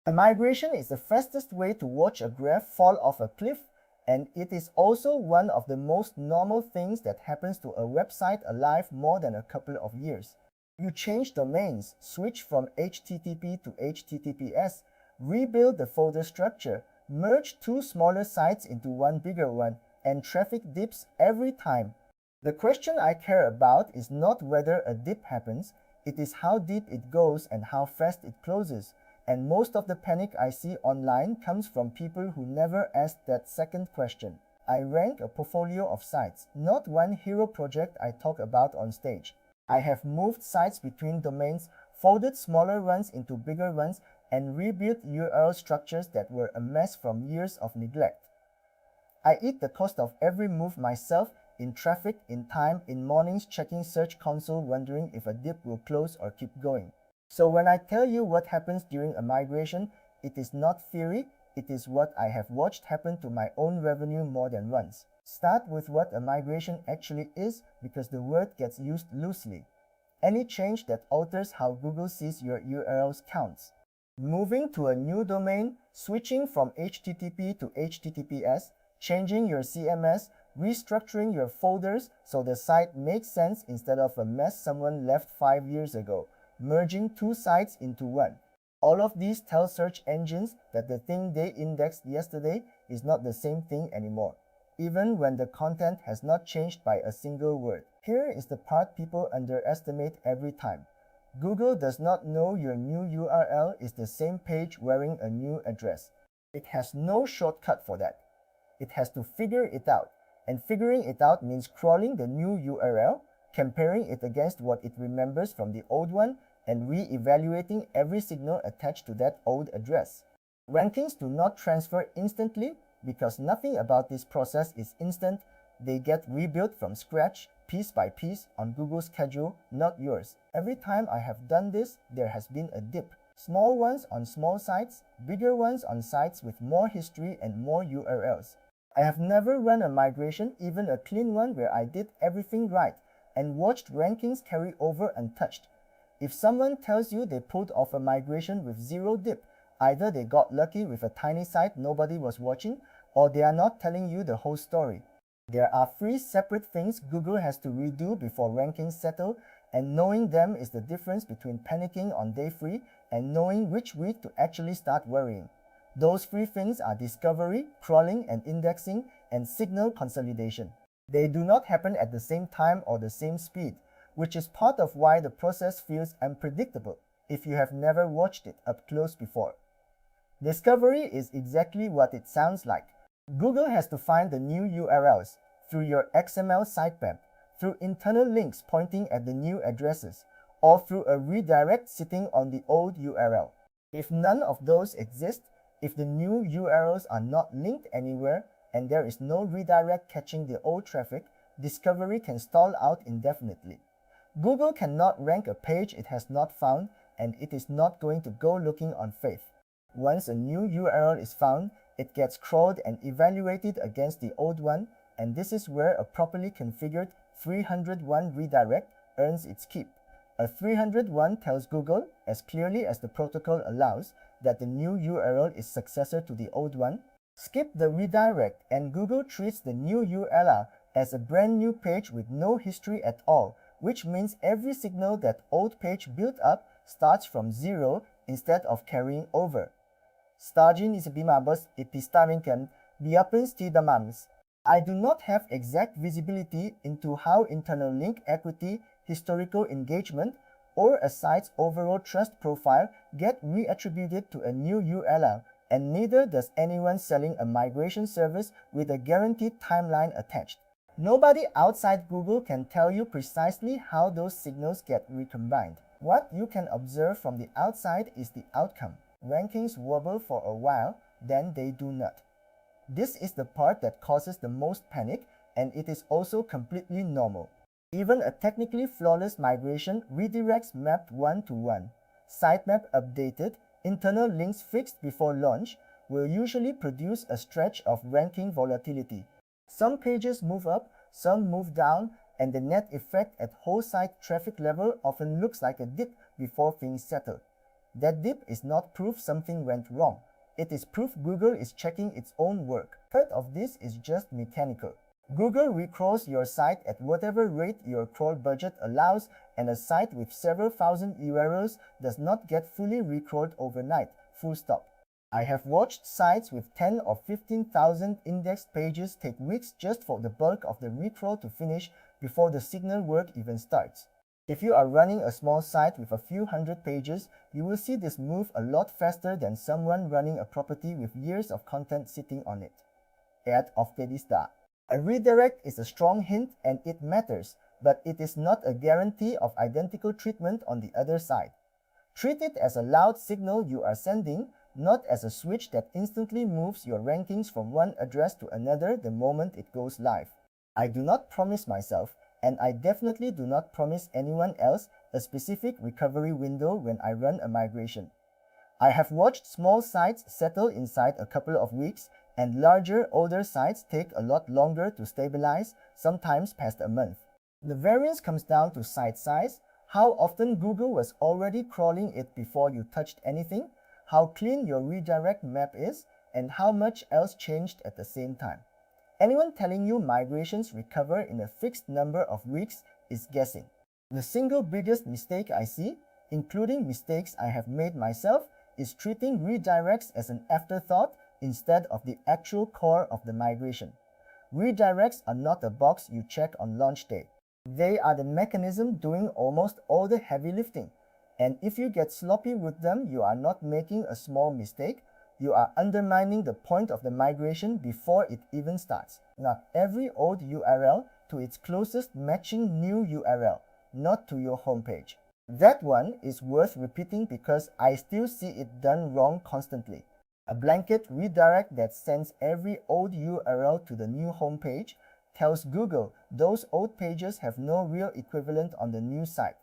A migration is the fastest way to watch a graph fall off a cliff, and it is also one of the most normal things that happens to a website alive more than a couple of years. You change domains, switch from HTTP to HTTPS, rebuild the folder structure, merge two smaller sites into one bigger one, and traffic dips every time. The question I care about is not whether a dip happens, it is how deep it goes and how fast it closes. And most of the panic I see online comes from people who never asked that second question. I rank a portfolio of sites, not one hero project I talk about on stage. I have moved sites between domains, folded smaller ones into bigger ones, and rebuilt URL structures that were a mess from years of neglect. I eat the cost of every move myself, in traffic, in time, in mornings checking Search Console wondering if a dip will close or keep going. So when I tell you what happens during a migration, it is not theory, it is what I have watched happen to my own revenue more than once. Start with what a migration actually is, because the word gets used loosely. Any change that alters how Google sees your URLs counts. Moving to a new domain, switching from HTTP to HTTPS, changing your CMS, restructuring your folders so the site makes sense instead of a mess someone left 5 years ago, merging two sites into one. All of these tell search engines that the thing they indexed yesterday is not the same thing anymore, even when the content has not changed by a single word. Here is the part people underestimate every time. Google does not know your new URL is the same page wearing a new address. It has no shortcut for that. It has to figure it out, and figuring it out means crawling the new URL, comparing it against what it remembers from the old one, and re-evaluating every signal attached to that old address. Rankings do not transfer instantly because nothing about this process is instant. They get rebuilt from scratch, piece by piece, on Google's schedule, not yours. Every time I have done this, there has been a dip. Small ones on small sites, bigger ones on sites with more history and more URLs. I have never run a migration, even a clean one where I did everything right, and watched rankings carry over untouched. If someone tells you they pulled off a migration with zero dip, either they got lucky with a tiny site nobody was watching, or they are not telling you the whole story. There are three separate things Google has to redo before rankings settle, and knowing them is the difference between panicking on day 3 and knowing which week to actually start worrying. Those three things are discovery, crawling and indexing, and signal consolidation. They do not happen at the same time or the same speed, which is part of why the process feels unpredictable if you have never watched it up close before. Discovery is exactly what it sounds like. Google has to find the new URLs through your XML sitemap, through internal links pointing at the new addresses, or through a redirect sitting on the old URL. If none of those exist, if the new URLs are not linked anywhere, and there is no redirect catching the old traffic, discovery can stall out indefinitely. Google cannot rank a page it has not found, and it is not going to go looking on faith. Once a new URL is found, it gets crawled and evaluated against the old one, and this is where a properly configured 301 redirect earns its keep. A 301 tells Google, as clearly as the protocol allows, that the new URL is successor to the old one. Skip the redirect and Google treats the new URL as a brand new page with no history at all, which means every signal that old page built up starts from zero instead of carrying over. Stargin is bimabos epistaminkan biapens tidamams. I do not have exact visibility into how internal link equity, historical engagement, or a site's overall trust profile get reattributed to a new URL, and neither does anyone selling a migration service with a guaranteed timeline attached. Nobody outside Google can tell you precisely how those signals get recombined. What you can observe from the outside is the outcome. Rankings wobble for a while, then they do not. This is the part that causes the most panic, and it is also completely normal. Even a technically flawless migration redirects mapped one-to-one. Sitemap updated, internal links fixed before launch will usually produce a stretch of ranking volatility. Some pages move up, some move down, and the net effect at whole site traffic level often looks like a dip before things settle. That dip is not proof something went wrong. It is proof Google is checking its own work. Third of this is just mechanical. Google recrawls your site at whatever rate your crawl budget allows, and a site with several thousand URLs does not get fully recrawled overnight, full stop. I have watched sites with 10 or 15,000 indexed pages take weeks just for the bulk of the recrawl to finish before the signal work even starts. If you are running a small site with a few hundred pages, you will see this move a lot faster than someone running a property with years of content sitting on it. Ad of pedista. A redirect is a strong hint and it matters, but it is not a guarantee of identical treatment on the other side. Treat it as a loud signal you are sending, not as a switch that instantly moves your rankings from one address to another the moment it goes live. I do not promise myself, and I definitely do not promise anyone else, a specific recovery window when I run a migration. I have watched small sites settle inside a couple of weeks, and larger, older sites take a lot longer to stabilize, sometimes past a month. The variance comes down to site size, how often Google was already crawling it before you touched anything, how clean your redirect map is, and how much else changed at the same time. Anyone telling you migrations recover in a fixed number of weeks is guessing. The single biggest mistake I see, including mistakes I have made myself, is treating redirects as an afterthought instead of the actual core of the migration. Redirects are not a box you check on launch day. They are the mechanism doing almost all the heavy lifting. And if you get sloppy with them, you are not making a small mistake, you are undermining the point of the migration before it even starts. Not every old URL to its closest matching new URL, not to your homepage. That one is worth repeating because I still see it done wrong constantly. A blanket redirect that sends every old URL to the new homepage tells Google those old pages have no real equivalent on the new site,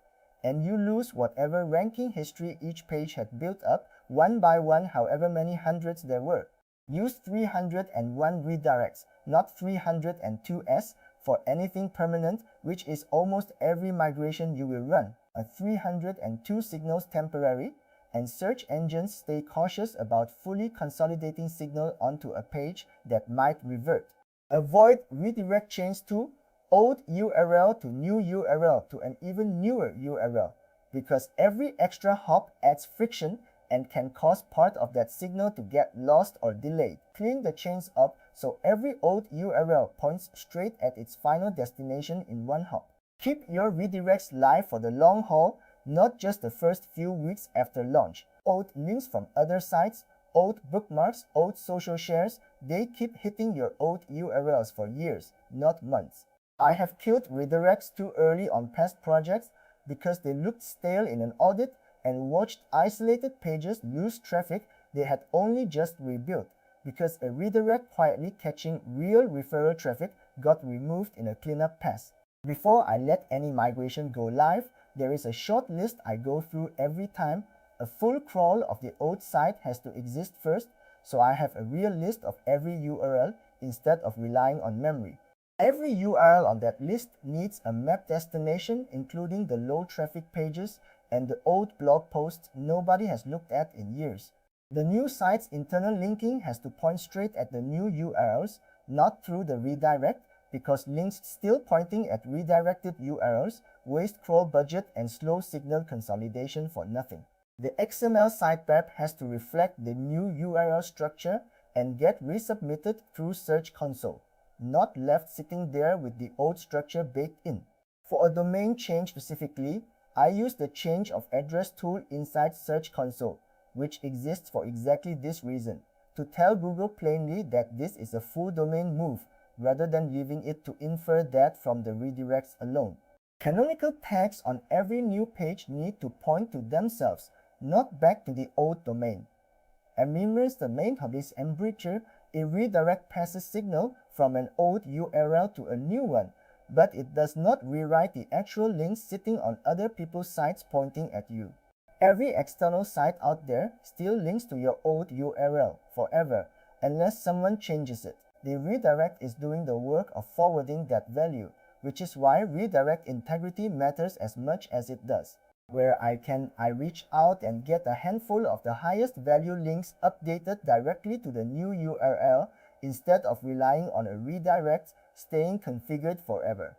and you lose whatever ranking history each page had built up one by one, however many hundreds there were. Use 301 redirects, not 302s, for anything permanent, which is almost every migration you will run. A 302 signals temporary, and search engines stay cautious about fully consolidating signal onto a page that might revert. Avoid redirect chains to old URL to new URL to an even newer URL, because every extra hop adds friction and can cause part of that signal to get lost or delayed. Clean the chains up so every old URL points straight at its final destination in one hop. Keep your redirects live for the long haul, not just the first few weeks after launch. Old links from other sites, old bookmarks, old social shares, they keep hitting your old URLs for years, not months. I have killed redirects too early on past projects because they looked stale in an audit and watched isolated pages lose traffic they had only just rebuilt because a redirect quietly catching real referral traffic got removed in a cleanup pass. Before I let any migration go live, there is a short list I go through every time. A full crawl of the old site has to exist first, so I have a real list of every URL instead of relying on memory. Every URL on that list needs a map destination, including the low traffic pages and the old blog posts nobody has looked at in years. The new site's internal linking has to point straight at the new URLs, not through the redirect, because links still pointing at redirected URLs waste crawl budget and slow signal consolidation for nothing. The XML sitemap has to reflect the new URL structure and get resubmitted through Search Console, not left sitting there with the old structure baked in. For a domain change specifically, I use the change of address tool inside Search Console, which exists for exactly this reason, to tell Google plainly that this is a full domain move, rather than leaving it to infer that from the redirects alone. Canonical tags on every new page need to point to themselves, not back to the old domain. Remembers the main publish embreacher, a redirect passes signal from an old URL to a new one, but it does not rewrite the actual links sitting on other people's sites pointing at you. Every external site out there still links to your old URL forever, unless someone changes it. The redirect is doing the work of forwarding that value, which is why redirect integrity matters as much as it does. where I reach out and get a handful of the highest value links updated directly to the new URL instead of relying on a redirect staying configured forever.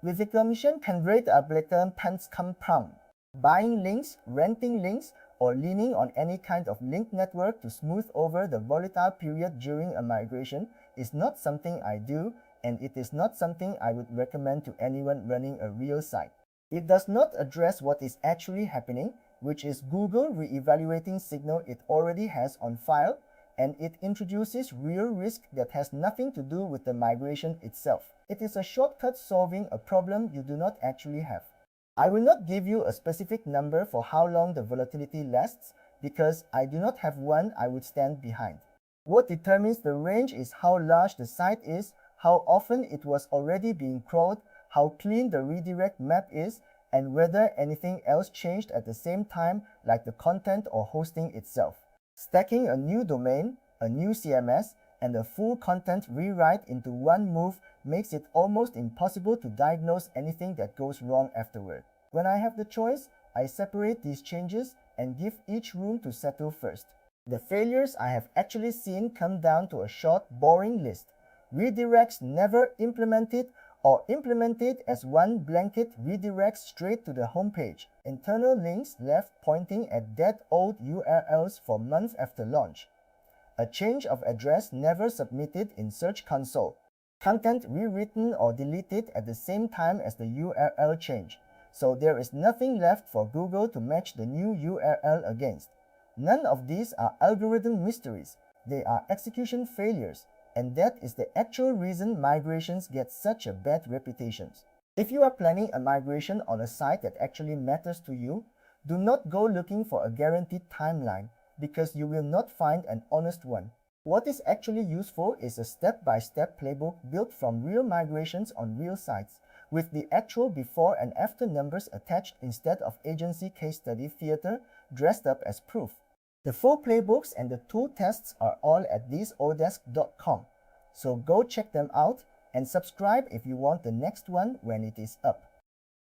With the commission can rate a blatant pants come prom. Buying links, renting links, or leaning on any kind of link network to smooth over the volatile period during a migration is not something I do, and it is not something I would recommend to anyone running a real site. It does not address what is actually happening, which is Google re-evaluating signal it already has on file, and it introduces real risk that has nothing to do with the migration itself. It is a shortcut solving a problem you do not actually have. I will not give you a specific number for how long the volatility lasts because I do not have one I would stand behind. What determines the range is how large the site is, how often it was already being crawled, how clean the redirect map is, and whether anything else changed at the same time like the content or hosting itself. Stacking a new domain, a new CMS, and a full content rewrite into one move makes it almost impossible to diagnose anything that goes wrong afterward. When I have the choice, I separate these changes and give each room to settle first. The failures I have actually seen come down to a short, boring list. Redirects never implemented or implemented as one blanket redirect straight to the homepage. Internal links left pointing at dead old URLs for months after launch. A change of address never submitted in Search Console. Content rewritten or deleted at the same time as the URL change, so there is nothing left for Google to match the new URL against. None of these are algorithm mysteries, they are execution failures, and that is the actual reason migrations get such a bad reputation. If you are planning a migration on a site that actually matters to you, do not go looking for a guaranteed timeline, because you will not find an honest one. What is actually useful is a step-by-step playbook built from real migrations on real sites, with the actual before and after numbers attached instead of agency case study theater dressed up as proof. The full playbooks and the tool tests are all at thisodesk.com, so go check them out and subscribe if you want the next one when it is up.